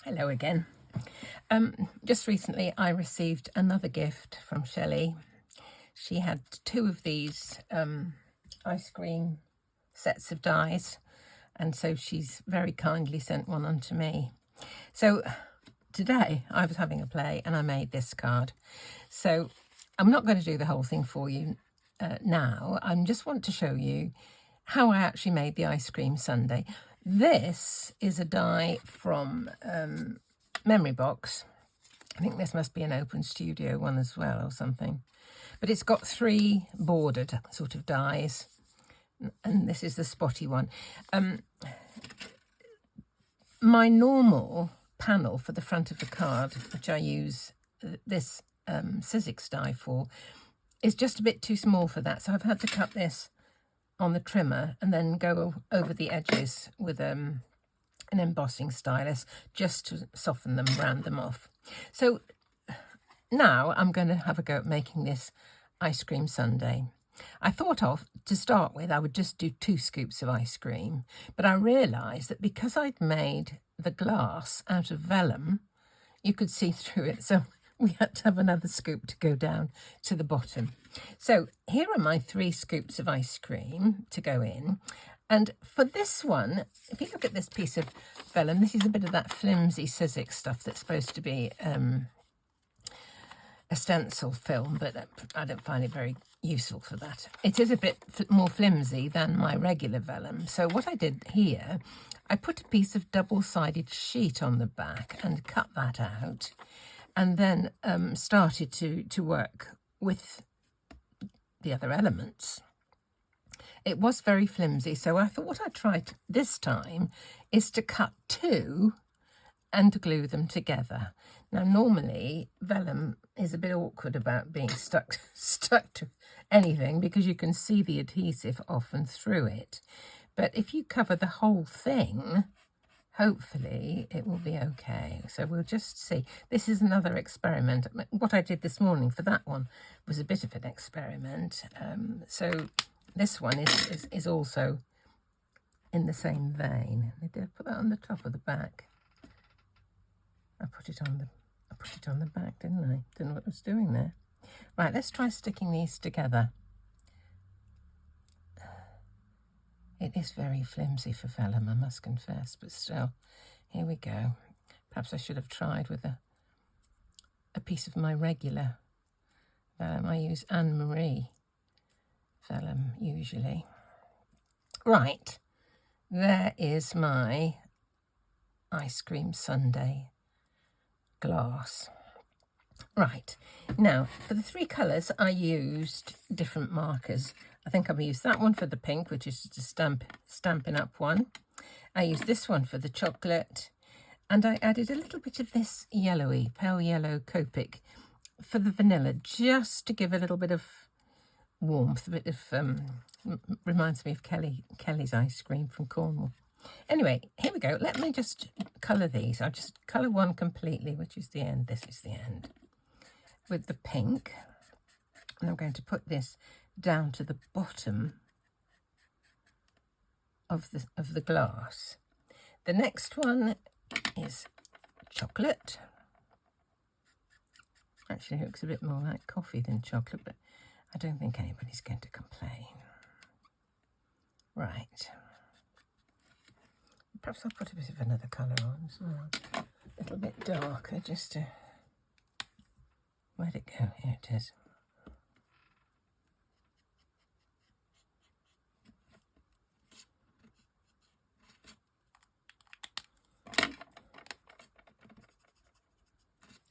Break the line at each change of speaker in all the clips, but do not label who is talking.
Hello again. Just recently I received another gift from Shelley. She had 2 of these ice cream sets of dies, and so she's very kindly sent one on to me. So today I was having a play and I made this card. So I'm not going to do the whole thing for you now. I just want to show you how I actually made the ice cream sundae. This is a die from Memory Box. I think this must be an Open Studio one as well or something. But it's got 3 bordered sort of dies. And this is the spotty one. My normal panel for the front of the card, which I use this Sizzix die for, is just a bit too small for that. So I've had to cut this on the trimmer and then go over the edges with an embossing stylus just to soften them, round them off. So now I'm going to have a go at making this ice cream sundae. I thought to start with, I would just do 2 scoops of ice cream, but I realised that because I'd made the glass out of vellum, you could see through it. So we had to have another scoop to go down to the bottom. So here are my 3 scoops of ice cream to go in. And for this one, if you look at this piece of vellum, this is a bit of that flimsy Sizzix stuff that's supposed to be a stencil film, but I don't find it very useful for that. It is a bit more flimsy than my regular vellum. So what I did here, I put a piece of double-sided sheet on the back and cut that out, and then started to work with the other elements. It was very flimsy, so I thought what I'd try this time is to cut 2 and to glue them together. Now, normally vellum is a bit awkward about being stuck to anything because you can see the adhesive often through it. But if you cover the whole thing, hopefully it will be okay. So we'll just see. This is another experiment. What I did this morning for that one was a bit of an experiment. So this one is also in the same vein. Did I put that on the top or the back? I put it on the back, didn't I? Didn't know what I was doing there. Right, let's try sticking these together. It is very flimsy for vellum, I must confess, but still, here we go. Perhaps I should have tried with a piece of my regular vellum. I use Anne-Marie vellum usually. Right, there is my ice cream sundae glass. Right, now for the 3 colours I used different markers. I think I've used that one for the pink, which is just a Stampin' Up one. I used this one for the chocolate, and I added a little bit of this yellowy, pale yellow Copic for the vanilla, just to give a little bit of warmth, a bit of reminds me of Kelly's ice cream from Cornwall. Anyway, here we go. Let me just colour these. I'll just colour one completely, which is the end. This is the end. With the pink. And I'm going to put this down to the bottom of the glass. The next one is chocolate. Actually, it looks a bit more like coffee than chocolate, but I don't think anybody's going to complain. Right. Perhaps I'll put a bit of another colour on as well. A little bit darker, just to... Where'd it go? Here it is.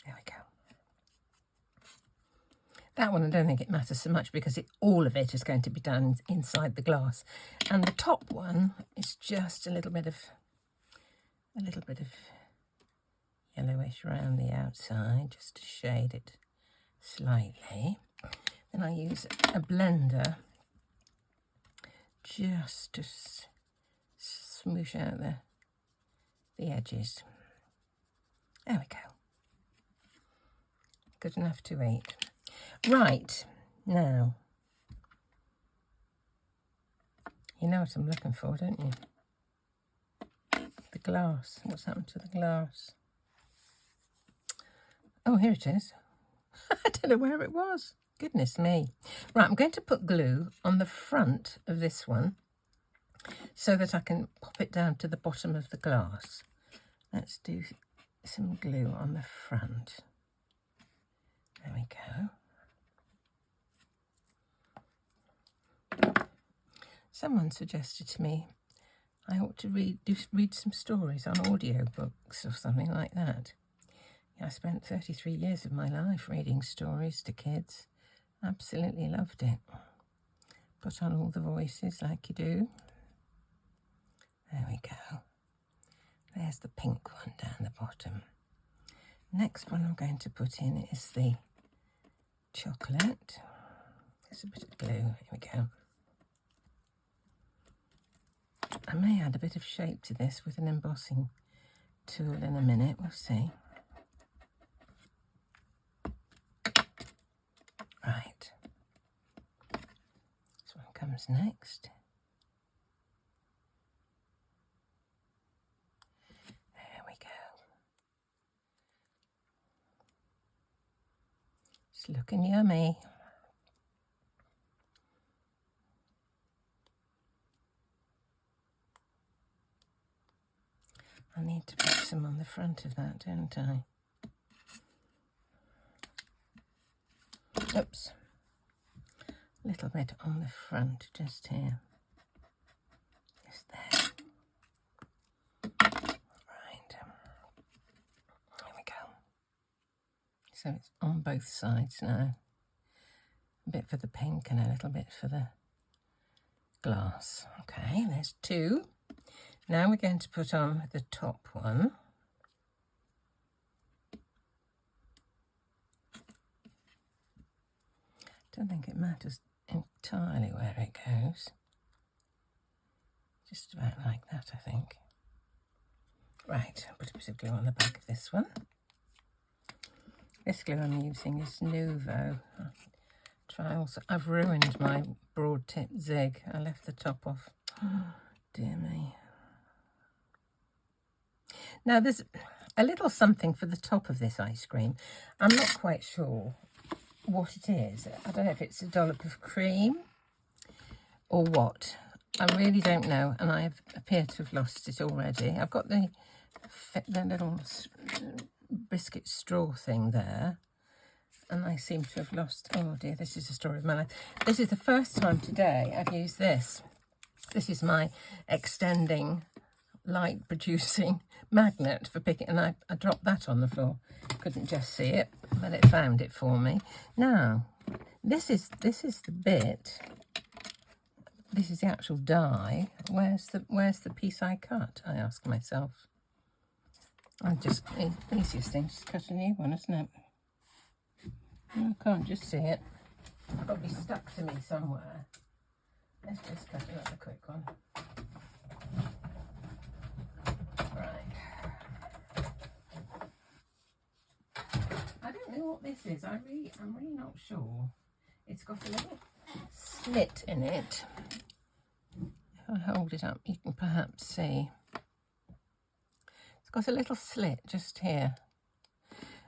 There we go. That one, I don't think it matters so much because all of it is going to be done inside the glass. And the top one is just a little bit of yellowish around the outside, just to shade it slightly. Then I use a blender just to smoosh out the edges. There we go. Good enough to eat. Right, now, you know what I'm looking for, don't you? The glass. What's happened to the glass? Oh, here it is. I don't know where it was. Goodness me. Right, I'm going to put glue on the front of this one so that I can pop it down to the bottom of the glass. Let's do some glue on the front. There we go. Someone suggested to me I ought to read some stories on audiobooks or something like that. Yeah, I spent 33 years of my life reading stories to kids. Absolutely loved it. Put on all the voices like you do. There we go. There's the pink one down the bottom. Next one I'm going to put in is the chocolate. There's a bit of glue. Here we go. I may add a bit of shape to this with an embossing tool in a minute. We'll see. Right. This one comes next. There we go. It's looking yummy. I need to put some on the front of that, don't I? Oops. A little bit on the front, just here. Just there. Right. There we go. So it's on both sides now. A bit for the pink and a little bit for the glass. Okay, there's two. Now we're going to put on the top one. Don't think it matters entirely where it goes. Just about like that, I think. Right, put a bit of glue on the back of this one. This glue I'm using is Nuvo. I've ruined my broad tip zig. I left the top off. Oh, dear me. Now there's a little something for the top of this ice cream. I'm not quite sure what it is. I don't know if it's a dollop of cream or what. I really don't know, and I appear to have lost it already. I've got the little biscuit straw thing there, and I seem to have lost. Oh dear, this is a story of my life. This is the first time today I've used this. This is my extending light producing magnet for picking, and I dropped that on the floor. Couldn't just see it, but it found it for me. Now this is the bit. This is the actual die. Where's the piece I cut? I ask myself. The easiest thing is to cut a new one, isn't it? I can't just see it. It's probably stuck to me somewhere. Let's just cut another quick one. I don't know what this is. I'm really not sure. It's got a little slit in it. If I hold it up, you can perhaps see. It's got a little slit just here.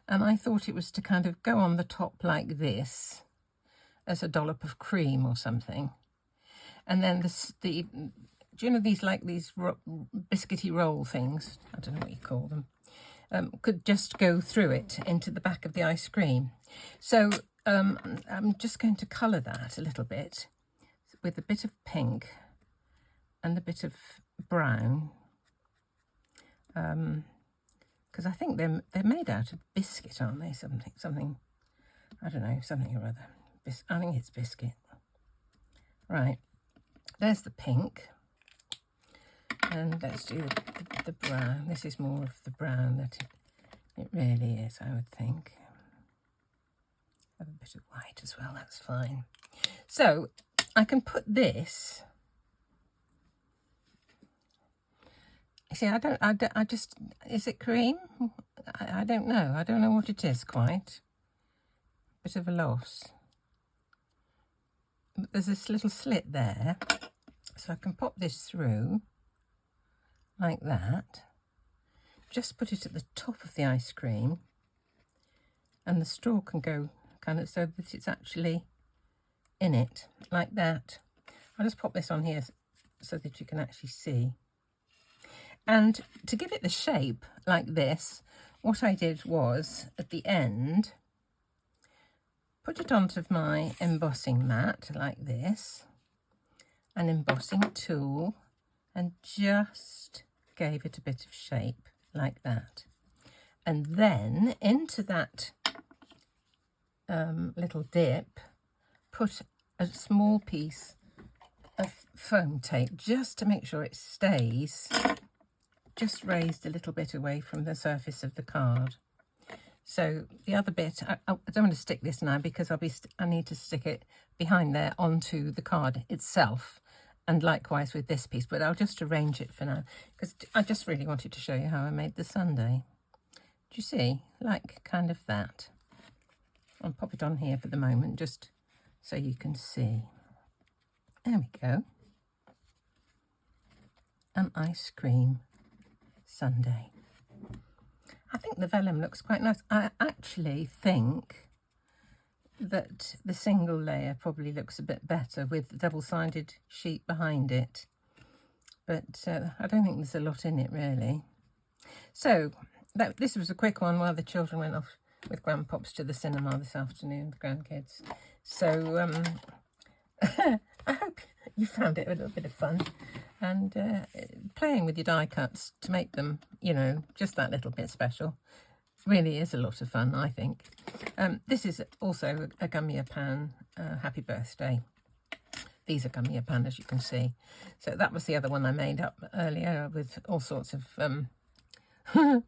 And I thought it was to kind of go on the top like this as a dollop of cream or something. And then do you know these biscuity roll things? I don't know what you call them. Could just go through it into the back of the ice cream. So I'm just going to colour that a little bit with a bit of pink and a bit of brown, because I think they're made out of biscuit, aren't they? Something, I don't know, something or other. I think it's biscuit. Right, there's the pink. And let's do the brown. This is more of the brown that it really is, I would think. Have a bit of white as well, that's fine. So I can put this. You see, I just, is it cream? I don't know. I don't know what it is quite. Bit of a loss. But there's this little slit there. So I can pop this through. Like that. Just put it at the top of the ice cream and the straw can go kind of so that it's actually in it, like that. I'll just pop this on here so that you can actually see. And to give it the shape like this, what I did was, at the end, put it onto my embossing mat like this, an embossing tool, and just gave it a bit of shape like that. And then into that little dip, put a small piece of foam tape just to make sure it stays just raised a little bit away from the surface of the card. So the other bit, I don't want to stick this now because I need to stick it behind there onto the card itself, and likewise with this piece, but I'll just arrange it for now because I just really wanted to show you how I made the sundae. Do you see? Like kind of that. I'll pop it on here for the moment just so you can see. There we go. An ice cream sundae. I think the vellum looks quite nice. I actually think that the single layer probably looks a bit better with the double-sided sheet behind it, but I don't think there's a lot in it really. So this was a quick one while the children went off with grandpops to the cinema this afternoon, the grandkids. So I hope you found it a little bit of fun, and playing with your die cuts to make them, you know, just that little bit special really is a lot of fun, I think. This is also a Gummiapan happy birthday. These are Gummiapan, as you can see. So that was the other one I made up earlier with all sorts of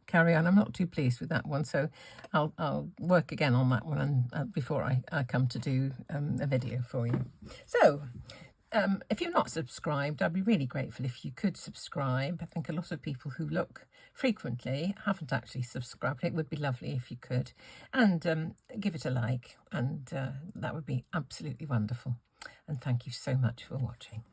carry on. I'm not too pleased with that one, so I'll work again on that one and before I come to do a video for you. So if you're not subscribed, I'd be really grateful if you could subscribe. I think a lot of people who look frequently haven't actually subscribed. It would be lovely if you could, and give it a like, and that would be absolutely wonderful. And thank you so much for watching.